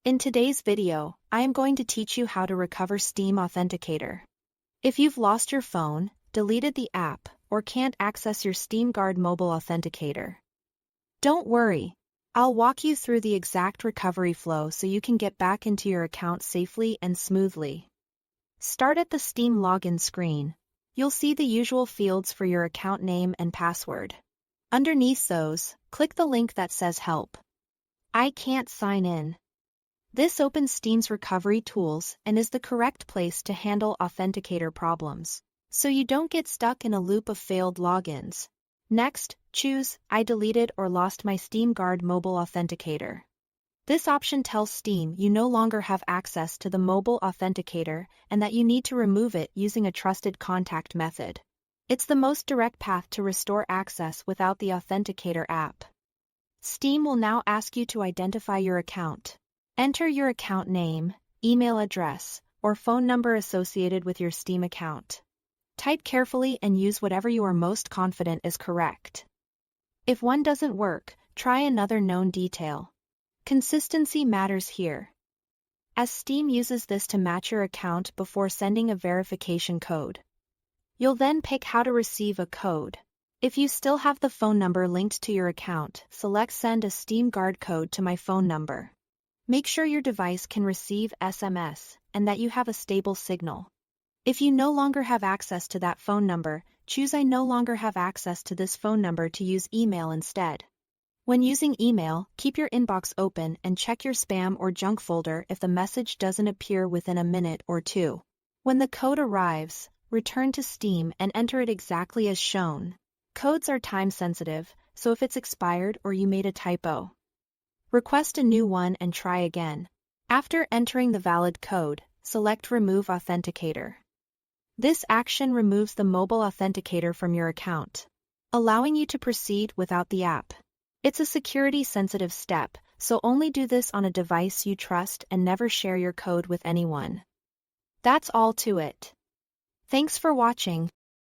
In today's video, I am going to teach you how to recover Steam Authenticator. If you've lost your phone, deleted the app, or can't access your Steam Guard mobile authenticator, don't worry. I'll walk you through the exact recovery flow so you can get back into your account safely and smoothly. Start at the Steam login screen. You'll see the usual fields for your account name and password. Underneath those, click the link that says Help. I can't sign in. This opens Steam's recovery tools and is the correct place to handle authenticator problems, so you don't get stuck in a loop of failed logins. Next, choose I deleted or lost my Steam Guard mobile authenticator. This option tells Steam you no longer have access to the mobile authenticator and that you need to remove it using a trusted contact method. It's the most direct path to restore access without the Authenticator app. Steam will now ask you to identify your account. Enter your account name, email address, or phone number associated with your Steam account. Type carefully and use whatever you are most confident is correct. If one doesn't work, try another known detail. Consistency matters here, as Steam uses this to match your account before sending a verification code. You'll then pick how to receive a code. If you still have the phone number linked to your account, select Send a Steam Guard code to my phone number. Make sure your device can receive SMS and that you have a stable signal. If you no longer have access to that phone number, choose I no longer have access to this phone number to use email instead. When using email, keep your inbox open and check your spam or junk folder if the message doesn't appear within a minute or two. When the code arrives, return to Steam and enter it exactly as shown. Codes are time-sensitive, so if it's expired or you made a typo, request a new one and try again. After entering the valid code, select Remove Authenticator. This action removes the mobile authenticator from your account, allowing you to proceed without the app. It's a security-sensitive step, so only do this on a device you trust and never share your code with anyone. That's all to it. Thanks for watching.